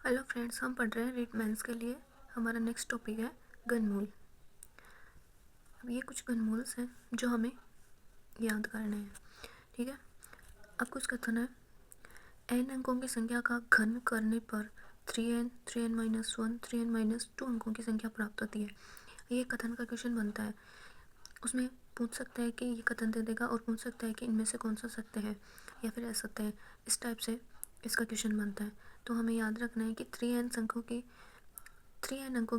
Hello friends, हम पढ़ रहे हैं रीड मेंस के लिए। हमारा नेक्स्ट टॉपिक है घनमूल। अब ये कुछ घनमूल्स हैं जो हमें याद करने हैं। ठीक है, अब कुछ कथन है। n अंकों की संख्या का घन करने पर 3n, 3n-1, 3n-2 अंकों की संख्या प्राप्त होती है। ये कथन का क्वेश्चन बनता है। उसमें पूछ सकता है कि ये कथन दे देगा और पूछ सकता है कि इनमें से कौन सा सत्य है या फिर असत्य है। इस टाइप से इसका क्वेश्चन बनता है। तो हमें याद रखना है कि 3n अंकों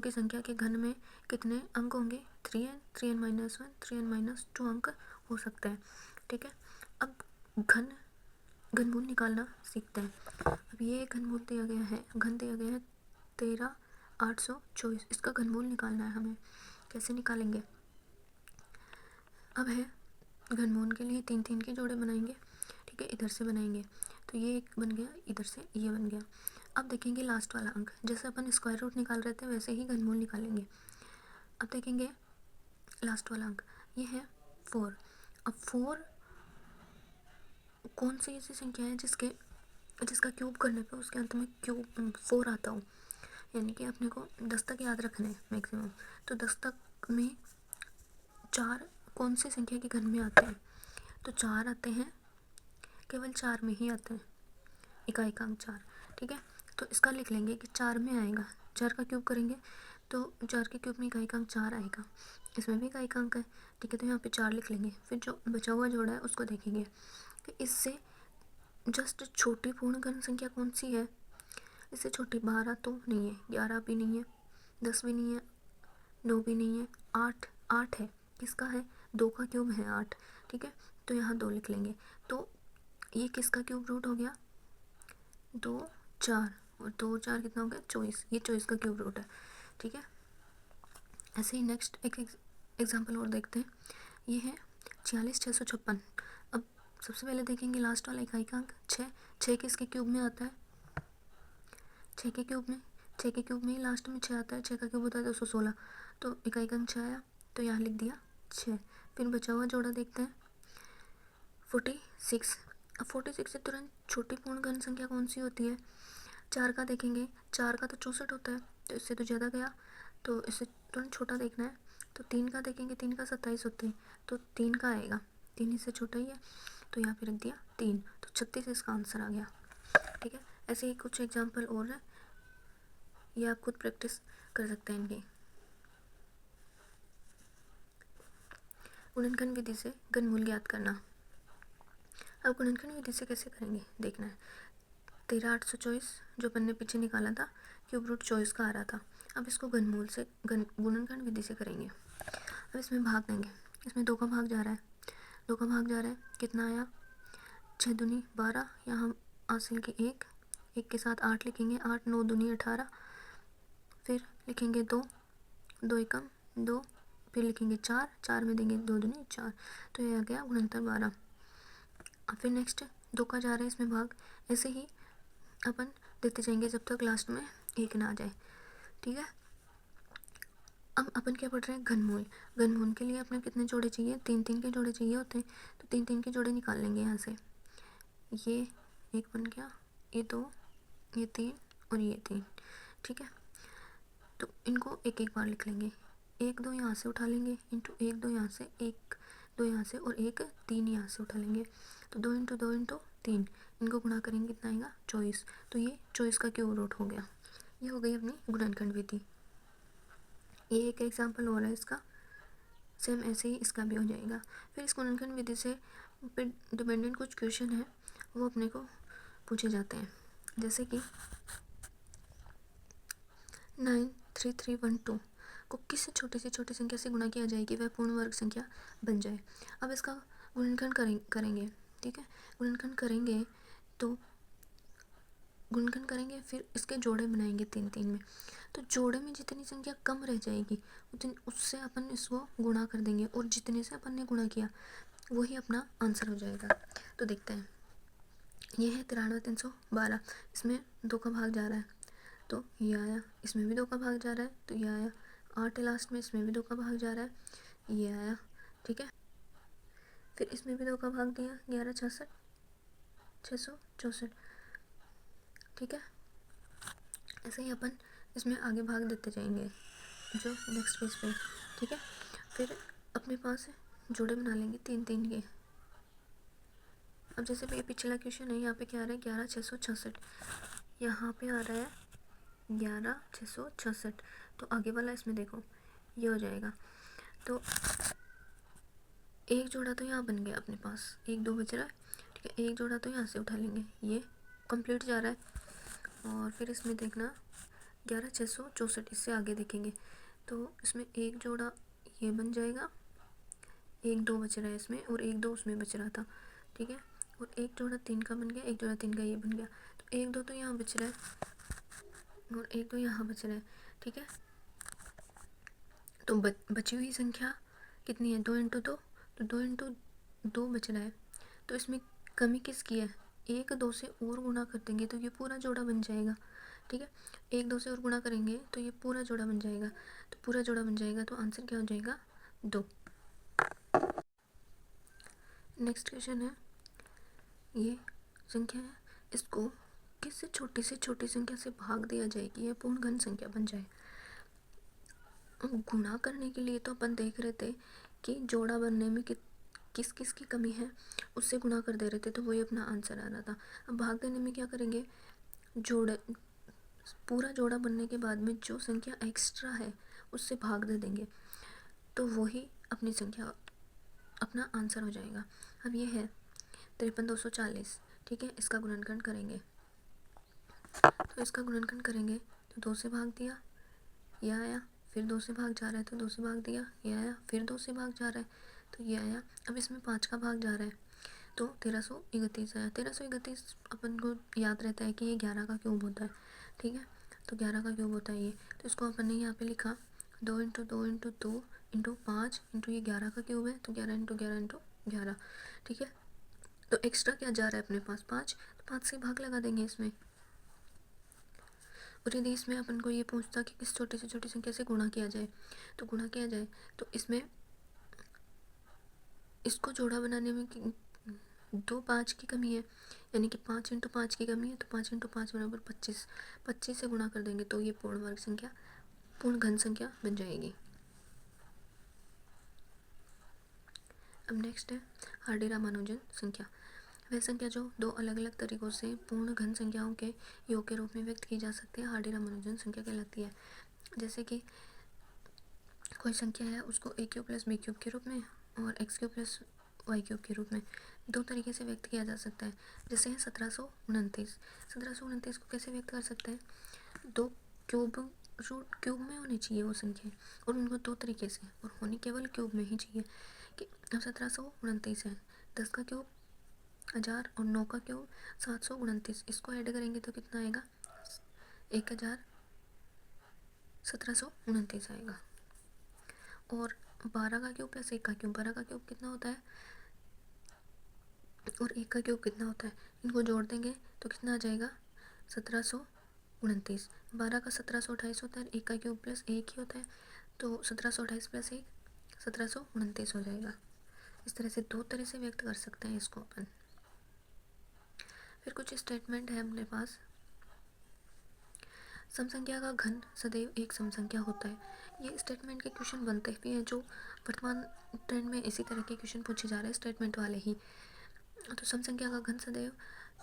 की संख्या के घन में कितने अंक होंगे? 3n, 3n-1, 3n-2 अंक हो सकते हैं। ठीक है, अब घनमूल निकालना सीखते हैं। अब ये घनमूल दिया गया है, घन दिया गया है 13,824। इसका घनमूल निकालना है हमें। कैसे निकालेंगे? अब है घनमूल के लिए 3-3 के जोड़े बनाएंगे। ठीक है, इधर से बनाएंगे तो ये एक बन गया, इधर से ये बन गया। अब देखेंगे लास्ट वाला अंक, जैसे अपन स्क्वायर रूट निकाल रहे थे वैसे ही घनमूल निकालेंगे। अब देखेंगे लास्ट वाला अंक, ये है 4। अब 4 कौन सी ऐसी संख्या है जिसका क्यूब करने पे उसके अंत में क्यूब 4 आता हो। यानी कि अपने को 10 तक याद रखना है मैक्सिमम। तो 10 तक में 4 कौन सी संख्या के घन में आते हैं? तो 4 आते हैं, केवल 4 में ही आते हैं, इकाई अंक 4। ठीक है, तो इसका लिख लेंगे कि 4 में आएगा। 4 का क्यूब करेंगे तो 4 के क्यूब में इकाई अंक 4 आएगा। इसमें भी इकाई अंक है। ठीक है, तो यहाँ पे 4 लिख लेंगे। फिर जो बचा हुआ जोड़ा है उसको देखेंगे कि इससे जस्ट छोटी पूर्ण घन संख्या कौन सी है। इससे छोटी 12 तो नहीं है, 11 भी नहीं है, 10 भी नहीं है, 9 भी नहीं है, 8 है। किसका है? 2 का क्यूब है 8। ठीक है, तो यहाँ 2 लिख लेंगे। तो ये किसका क्यूब रूट हो गया? 2, 4 और 2, 4 कितना हो गया? 24। ये 24 का क्यूब रूट है। ठीक है, ऐसे ही नेक्स्ट एक एग्जाम्पल और देखते हैं। ये है 46,656। अब सबसे पहले देखेंगे लास्ट वाला इकाई का अंक 6। 6 किसके क्यूब में आता है? 6 के क्यूब में ही लास्ट में 6 आता है। 6 का क्यूब होता है 216। तो इकाई का अंक 6 आया, तो यहाँ लिख दिया 6। फिर बचा हुआ जोड़ा देखते हैं 46। अब 46 से तुरंत छोटी पूर्ण घन संख्या कौन सी होती है? 4 का देखेंगे, 4 का तो 64 होता है, तो इससे तो ज़्यादा गया, तो इससे तुरंत छोटा देखना है। तो 3 का देखेंगे, 3 का 27 होते हैं, तो 3 का आएगा, 3 इससे छोटा ही है, तो यहाँ पे रख दिया 3। तो 36 इसका आंसर आ गया। ठीक है, ऐसे ही कुछ एग्जाम्पल और है, ये आप खुद प्रैक्टिस कर सकते हैं इनकी। गुणनखंड विधि से घनमूल ज्ञात करना। अब गुणनखंड विधि से कैसे करेंगे देखना है। 13,824 जो अपन ने पीछे निकाला था, क्यूब रूट 24 का आ रहा था। अब इसको घनमूल से गुणनखंड विधि से करेंगे। अब इसमें भाग देंगे। इसमें 2 का भाग जा रहा है, 2 का भाग जा रहा है, कितना आया? 6 दूनी 12, यहाँ हासिल के 1 के साथ 8 लिखेंगे, 8 9 दूनी 18। फिर लिखेंगे 2, 2 एकम 2, फिर लिखेंगे 4, 4 में देंगे 2 दूनी 4। तो ये आ गया गुणनखंड 12। अब फिर नेक्स्ट 2 का जा रहा है इसमें भाग। ऐसे ही अपन देते जाएंगे जब तक लास्ट में 1 ना आ जाए। ठीक है, अब अपन क्या पढ़ रहे हैं? घनमूल। घनमूल के लिए अपने कितने जोड़े चाहिए? 3-3 के जोड़े चाहिए होते हैं, तो 3-3 के जोड़े निकाल लेंगे यहाँ से। ये 1 बन गया, ये 2, ये 3 और ये 3। ठीक है, तो इनको एक एक बार लिख लेंगे। 1 2 यहाँ से उठा लेंगे, इंटू 1 2 यहाँ से, 1 2 यहाँ से और 1 3 यहाँ से उठा लेंगे। तो 2 इंटू 2 इंटू 3, इनको गुणा करेंगे कितना आएगा? 24। तो ये 24 का क्यूब रूट हो गया। ये हो गई अपनी गुणनखंड विधि। ये एक एग्जाम्पल हो रहा है इसका, सेम ऐसे ही इसका भी हो जाएगा। फिर इस गुणनखंड विधि से डिपेंडेंट कुछ क्वेश्चन है वो अपने को पूछे जाते हैं, जैसे कि 93312 को किस छोटी से छोटी संख्या से गुणा किया जाए कि वह पूर्ण वर्ग संख्या बन जाए। अब इसका गुणनखंड करेंगे। ठीक है, गुणनखंड करेंगे तो गुणनखंड करेंगे, फिर इसके जोड़े बनाएंगे 3-3 में। तो जोड़े में जितनी संख्या कम रह जाएगी उससे अपन इसको गुणा कर देंगे, और जितने से अपन ने गुणा किया वही अपना आंसर हो जाएगा। तो देखते हैं, ये है 93,312। इसमें 2 का भाग जा रहा है, तो ये आया। इसमें भी 2 का भाग जा रहा है, तो ये आया। 8 है लास्ट में, इसमें भी 2 का भाग जा रहा है, ये आया। ठीक है, फिर इसमें भी 2 का भाग दिया, 11 66 664। ठीक है, ऐसे ही अपन इसमें आगे भाग देते जाएंगे जो नेक्स्ट पेज पे, ठीक है। फिर अपने पास जोड़े बना लेंगे 3-3 के। अब जैसे ये पिछला क्वेश्चन है, यहाँ पे क्या आ रहा है 11,666, यहाँ पे आ रहा है 11,666, तो आगे वाला इसमें देखो ये हो जाएगा। तो एक जोड़ा तो यहाँ बन गया अपने पास, 1-2 बच रहा है, ठीक है। एक जोड़ा तो यहाँ से उठा लेंगे, ये कंप्लीट जा रहा है। और फिर इसमें देखना 11,664, इससे आगे देखेंगे तो इसमें एक जोड़ा ये बन जाएगा, 1-2 बच रहा है इसमें और 1-2 उसमें बच रहा था, ठीक है। और एक जोड़ा 3 का बन गया, एक जोड़ा 3 का ये बन गया, तो 1-2 तो यहाँ बच रहा है और 1-2 यहाँ बच रहा है, ठीक है। तो बची हुई संख्या कितनी है, 2 × 2, तो 2 × 2 बच रहा है। तो इसमें कमी किसकी है, 1-2 से और गुणा कर देंगे तो ये पूरा जोड़ा बन जाएगा, ठीक है। 1-2 से और गुणा करेंगे तो ये पूरा जोड़ा बन जाएगा, तो पूरा जोड़ा बन जाएगा, तो आंसर क्या हो जाएगा 2। नेक्स्ट क्वेश्चन है, ये संख्या है, इसको किस छोटी से छोटी संख्या से भाग दिया जाए कि यह पूर्ण घन संख्या बन जाए। गुणा करने के लिए तो अपन देख रहे थे कि जोड़ा बनने में किस किस की कमी है, उससे गुणा कर दे रहे थे, तो वही अपना आंसर आ रहा था। अब भाग देने में क्या करेंगे, जोड़े पूरा जोड़ा बनने के बाद में जो संख्या एक्स्ट्रा है उससे भाग दे देंगे, तो वही अपनी संख्या अपना आंसर हो जाएगा। अब ये है 53,240, ठीक है। इसका गुणनखंड करेंगे, तो इसका गुणनखंड करेंगे तो 2 से भाग दिया, यह आया, फिर 2 से भाग जा रहा है तो 2 से भाग दिया, ये आया, फिर 2 से भाग जा रहा है तो ये आया। अब इसमें 5 का भाग जा रहा है तो 1331 आया। 1331 अपन को याद रहता है कि ये 11 का क्यूब होता है, ठीक है। तो 11 का क्यूब होता है ये, तो इसको अपन ने यहाँ पे लिखा 2 × 2 × 2 × 5 × ये 11 का क्यूब है, तो 11 × 11 × 11, ठीक है। तो एक्स्ट्रा क्या जा रहा है अपने पास 5, तो 5 से भाग लगा देंगे इसमें। और यदि इसमें अपन को ये पूछता कि किस छोटी से छोटी संख्या से गुणा किया जाए, तो गुणा किया जाए तो इसमें इसको जोड़ा बनाने में 2 5 की कमी है, यानी कि 5 × 5 की कमी है, तो 5 × 5 बराबर 25, 25 से गुणा कर देंगे तो ये पूर्ण वर्ग संख्या, पूर्ण घन संख्या बन जाएगी। अब नेक्स्ट है हार्डी रामानुजन संख्या। वह संख्या जो 2 अलग अलग तरीकों से पूर्ण घन संख्याओं के योग के रूप में व्यक्त की जा सकती है, हार्डी रामानुजन संख्या कहलाती है। जैसे कि कोई संख्या है उसको a³ + b³ के रूप में और x³ + y³ के रूप में 2 तरीके से व्यक्त किया जा सकता है। जैसे 1729 को कैसे व्यक्त कर सकते हैं, 2 क्यूब में होनी चाहिए वो संख्या, और उनको 2 तरीके से, और होनी केवल क्यूब में ही चाहिए। कि अब 1729 है, 10 का क्यूब 1000 और 9 का क्यूब 729, इसको ऐड करेंगे तो कितना आएगा 1729 आएगा। और 12 का क्यूब + 1 का क्यूब, 12 का क्यूब कितना होता है और 1 का क्यूब कितना होता है, इनको जोड़ देंगे तो कितना आ जाएगा 1729। 12 का 1728 होता है, 1 का क्यूब + 1 ही होता है, तो 1728 + 1 1729 हो जाएगा। इस तरह से 2 तरह से व्यक्त कर सकते हैं इसको अपन। फिर कुछ स्टेटमेंट है अपने पास, सम संख्या का घन सदैव एक सम संख्या होता है। ये स्टेटमेंट के क्वेश्चन बनते भी हैं, जो वर्तमान ट्रेंड में इसी तरह के क्वेश्चन पूछे जा रहे हैं, स्टेटमेंट वाले ही। तो सम संख्या का घन सदैव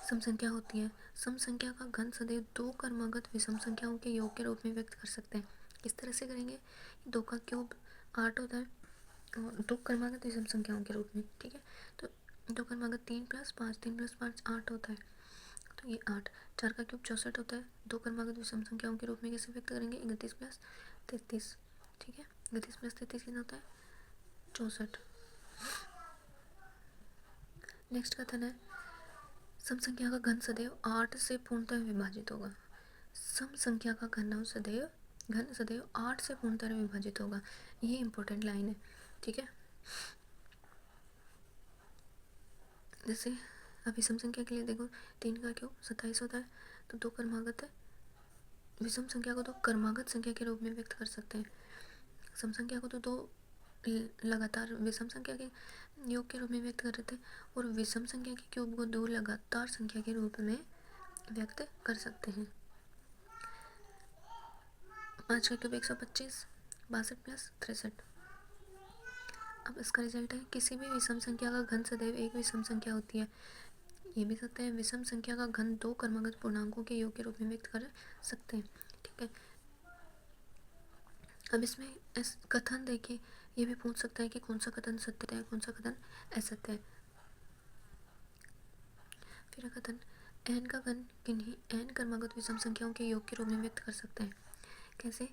सम संख्या होती है। सम संख्या का घन सदैव 2 क्रमागत विषम संख्याओं के योग के रूप में व्यक्त कर सकते हैं। किस तरह से करेंगे, 2 का क्यूब 8 होता है और 2 क्रमागत विषम संख्याओं के रूप में, ठीक है। तो 2 क्रमागत 3 + 5, 3 + 5 8 होता है, तो ये 8। 4 का क्यूब 64 होता है, 2 क्रमागत विषम संख्याओं के रूप में कैसे व्यक्त करेंगे, 31 + 33, ठीक है। 31 + 33 कितना होता है 64। नेक्स्ट कथन है, सम संख्या का घन सदैव 8 से पूर्णतः विभाजित होगा। सम संख्या का घन सदैव 8 से पूर्णतः विभाजित होगा, ये इंपॉर्टेंट लाइन है, ठीक है। जैसे अभी सम संख्या के लिए देखो, 3 का क्यूब 27 होता है, तो 2 क्रमागत है, विषम संख्या को तो क्रमागत संख्या के रूप में व्यक्त कर सकते हैं। सम संख्या को तो 2 लगातार विषम संख्या के योग के रूप में व्यक्त कर रहे थे, और विषम संख्या के क्यूब को 2 लगातार संख्या के रूप में व्यक्त कर सकते हैं। 5 का क्यूब 125, 62 प्लस 63। अब इसका रिजल्ट है किसी भी विषम संख्या का घन सदैव एक विषम संख्या होती है। ये भी सकते हैं विषम संख्या का घन दो क्रमागत पूर्णांकों के योग के रूप में व्यक्त कर सकते हैं। ठीक है, अब इसमें कथन देखिए, ये भी पूछ सकता है कि कौन सा कथन सत्य है, कौन सा कथन असत्य है। फिर कथन n का घन किन्हीं n क्रमागत विषम संख्याओं के योग के रूप में व्यक्त कर सकते हैं। कैसे?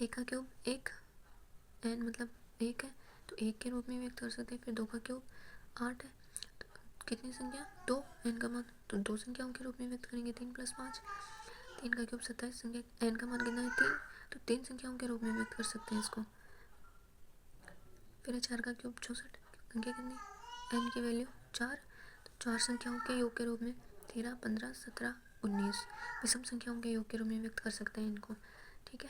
एक का क्यूब एक, n मतलब एक है तो एक के रूप में व्यक्त कर सकते हैं। फिर 2 का क्यूब 8 है तो कितनी संख्या? 2, n का मान तो 2 संख्याओं के रूप में व्यक्त करेंगे। 3 + 5, 3 का क्यूब 27, संख्या n का मान कितना है? 3, तो 3 संख्याओं के रूप में व्यक्त कर सकते हैं इसको। फिर 4 का क्यूब 64, संख्या कितनी? n की वैल्यू 4, तो 4 संख्याओं के योग के रूप में 13, 15, 17, 19 विषम संख्याओं के योग के रूप में व्यक्त कर सकते हैं इनको। ठीक है।